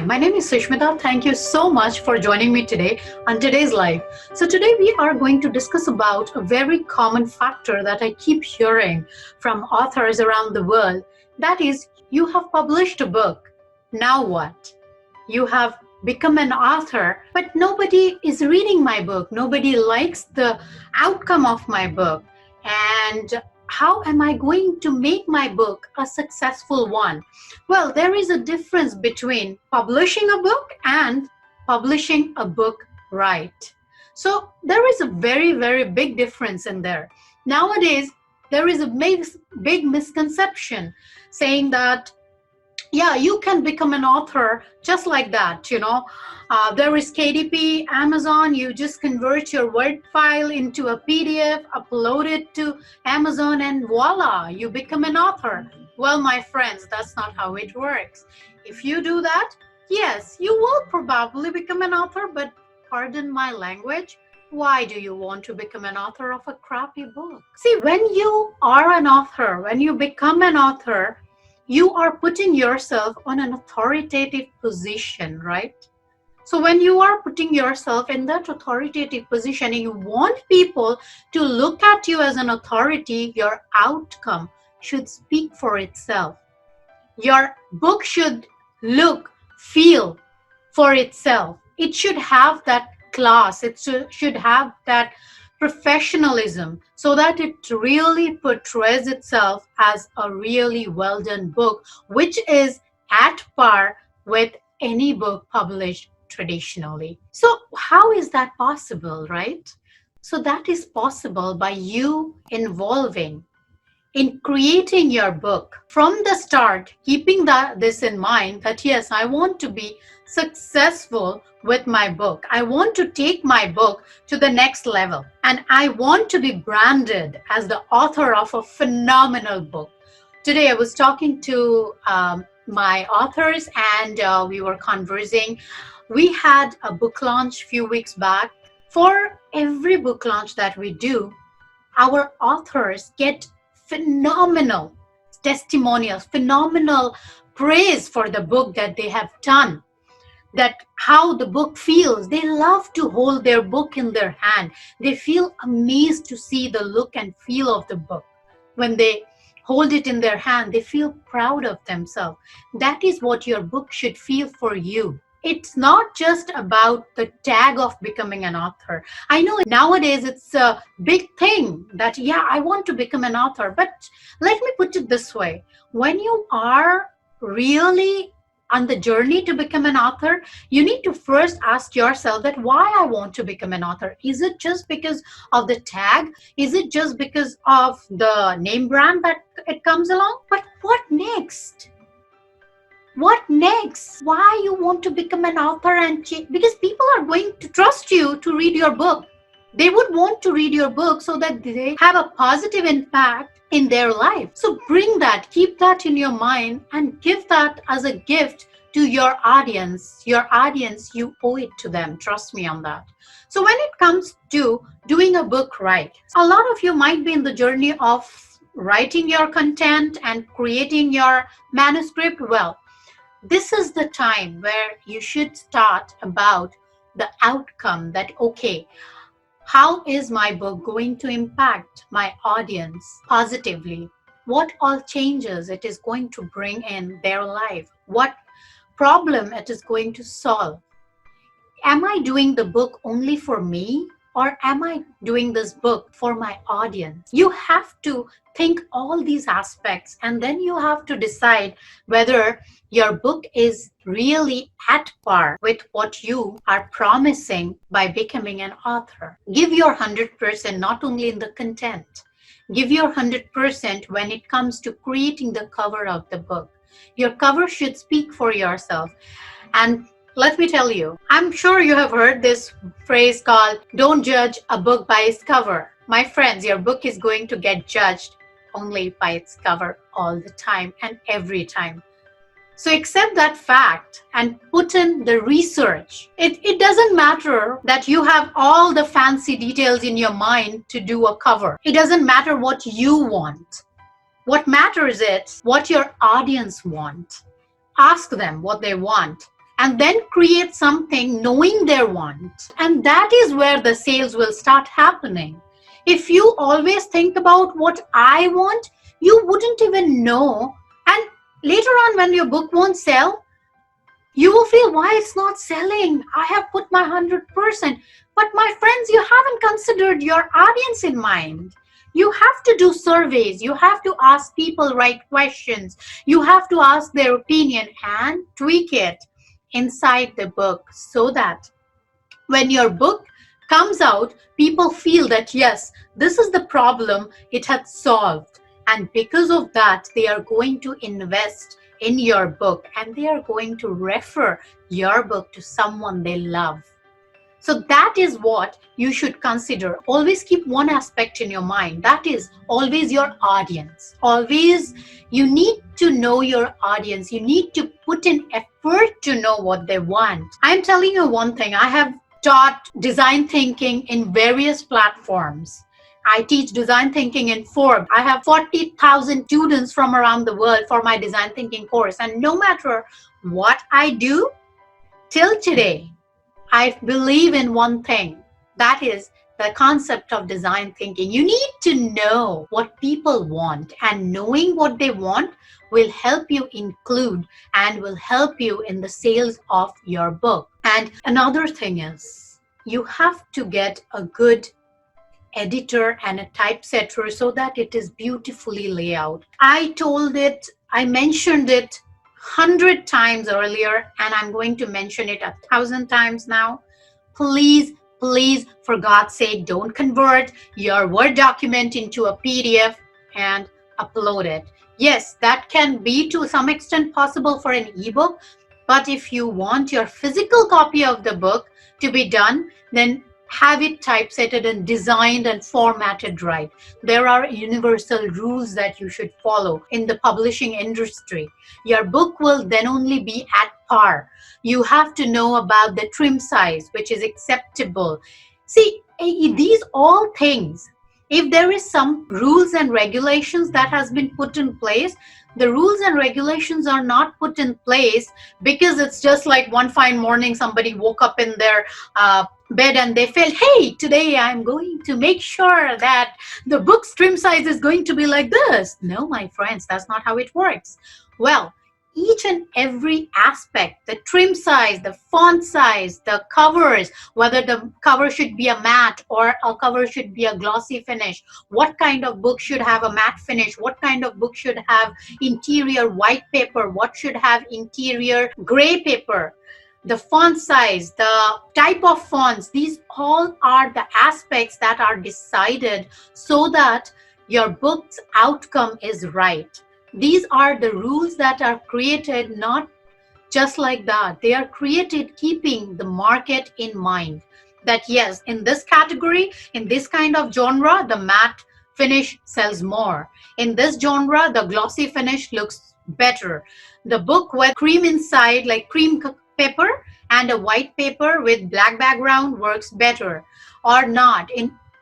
Hi, my name is Sushmita. Thank you so much for joining me today on today's live. So today we are going to discuss about a very common factor that I keep hearing from authors around the world. That is, you have published a book. Now what? You have become an author, but nobody is reading my book. Nobody likes the outcome of my book. And how am I going to make my book a successful one? Well, there is a difference between publishing a book and publishing a book right. So there is a very, very big difference in there. Nowadays, there is a big misconception saying that yeah, you can become an author just like that, there is KDP, Amazon, you just convert your Word file into a PDF, upload it to Amazon, and voila, you become an author. Well, my friends, that's not how it works. If you do that, yes, you will probably become an author, but pardon my language, why do you want to become an author of a crappy book? See, when you are an author, when you become an author, you are putting yourself on an authoritative position, right? So when you are putting yourself in that authoritative position and you want people to look at you as an authority, your outcome should speak for itself. Your book should look, feel for itself. It should have that class. It should have that professionalism so that it really portrays itself as a really well done book, which is at par with any book published traditionally. So how is that possible, right? So that is possible by you involving in creating your book from the start, keeping this in mind that yes, I want to be successful with my book. I want to take my book to the next level, and I want to be branded as the author of a phenomenal book. Today I was talking to my authors and we were conversing. We had a book launch a few weeks back. For every book launch that we do, our authors get phenomenal testimonials, phenomenal praise for the book that they have done, that how the book feels. They love to hold their book in their hand. They feel amazed to see the look and feel of the book. When they hold it in their hand, they feel proud of themselves. That is what your book should feel for you. It's not just about the tag of becoming an author. I know nowadays it's a big thing that, yeah, I want to become an author. But let me put it this way. When you are really on the journey to become an author, you need to first ask yourself that why I want to become an author. Is it just because of the tag? Is it just because of the name brand that it comes along? But what next? What next? Why you want to become an author and because people are going to trust you to read your book. They would want to read your book so that they have a positive impact in their life. So bring that, keep that in your mind and give that as a gift to your audience. Your audience, you owe it to them. Trust me on that. So when it comes to doing a book right, a lot of you might be in the journey of writing your content and creating your manuscript. Well, this is the time where you should start about the outcome that, okay, how is my book going to impact my audience positively? What all changes it is going to bring in their life? What problem it is going to solve? Am I doing the book only for me? Or am I doing this book for my audience? You have to think all these aspects and then you have to decide whether your book is really at par with what you are promising by becoming an author. Give your 100% not only in the content. Give your 100% when it comes to creating the cover of the book. Your cover should speak for yourself. And let me tell you, I'm sure you have heard this phrase called, don't judge a book by its cover. My friends, your book is going to get judged only by its cover all the time and every time. So accept that fact and put in the research. It doesn't matter that you have all the fancy details in your mind to do a cover. It doesn't matter what you want. What matters is what your audience wants. Ask them what they want and then create something knowing their want. And that is where the sales will start happening. If you always think about what I want, you wouldn't even know. And later on, when your book won't sell, you will feel why it's not selling. I have put my 100%. But my friends, you haven't considered your audience in mind. You have to do surveys. You have to ask people right questions. You have to ask their opinion and tweak it inside the book so that when your book comes out, people feel that, yes, this is the problem it had solved. And because of that, they are going to invest in your book and they are going to refer your book to someone they love. So that is what you should consider. Always keep one aspect in your mind. That is always your audience. Always you need to know your audience. You need to put in effort to know what they want. I'm telling you one thing. I have taught design thinking in various platforms. I teach design thinking in Forbes. I have 40,000 students from around the world for my design thinking course. And no matter what I do, till today, I believe in one thing. That is the concept of design thinking. You need to know what people want, and knowing what they want will help you include and will help you in the sales of your book. And another thing is, you have to get a good editor and a typesetter so that it is beautifully laid out. I mentioned it 100 times earlier, and I'm going to mention it 1,000 times now. Please, for God's sake, don't convert your Word document into a PDF and upload it. Yes, that can be to some extent possible for an ebook, but if you want your physical copy of the book to be done, then have it typesetted and designed and formatted right. There are universal rules that you should follow in the publishing industry. Your book will then only be at par. You have to know about the trim size, which is acceptable. See, these all things, if there is some rules and regulations that has been put in place, the rules and regulations are not put in place because it's just like one fine morning somebody woke up in their bed and they felt, hey, today I'm going to make sure that the book's trim size is going to be like this. No, my friends, that's not how it works. Well, each and every aspect, the trim size, the font size, the covers, whether the cover should be a matte or a cover should be a glossy finish, what kind of book should have a matte finish, what kind of book should have interior white paper, what should have interior gray paper, the font size, the type of fonts, these all are the aspects that are decided so that your book's outcome is right. These are the rules that are created not just like that. They are created keeping the market in mind. That yes, in this category, in this kind of genre, the matte finish sells more. In this genre, the glossy finish looks better. The book with cream inside, like cream paper, and a white paper with black background works better or not.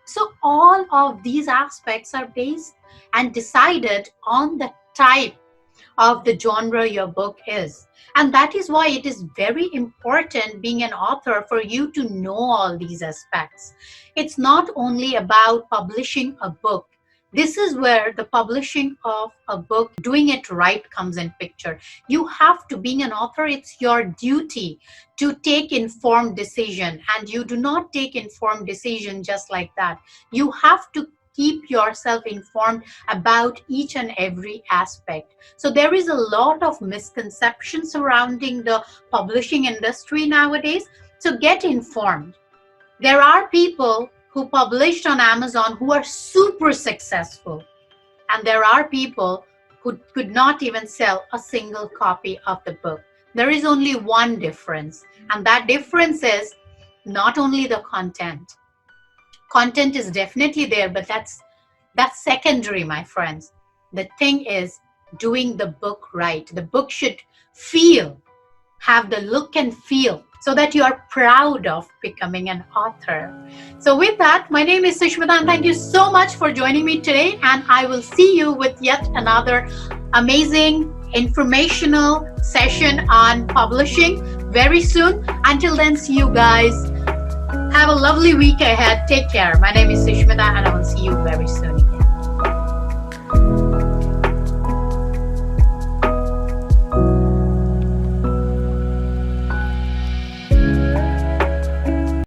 So all of these aspects are based and decided on the type of the genre your book is. And that is why it is very important, being an author, for you to know all these aspects. It's not only about publishing a book. This is where the publishing of a book, doing it right, comes in picture. You have to, being an author, it's your duty to take informed decision. And you do not take informed decision just like that. You have to keep yourself informed about each and every aspect. So there is a lot of misconception surrounding the publishing industry nowadays. So get informed. There are people who published on Amazon who are super successful. And there are people who could not even sell a single copy of the book. There is only one difference. And that difference is not only the content. Content is definitely there, but that's secondary, my friends. The thing is doing the book right. The book should have the look and feel so that you are proud of becoming an author. So with that, my name is Sushmita, and thank you so much for joining me today. And I will see you with yet another amazing informational session on publishing. very soon. Until then, see you guys. Have a lovely week ahead. Take care. My name is Sushmita, and I will see you very soon.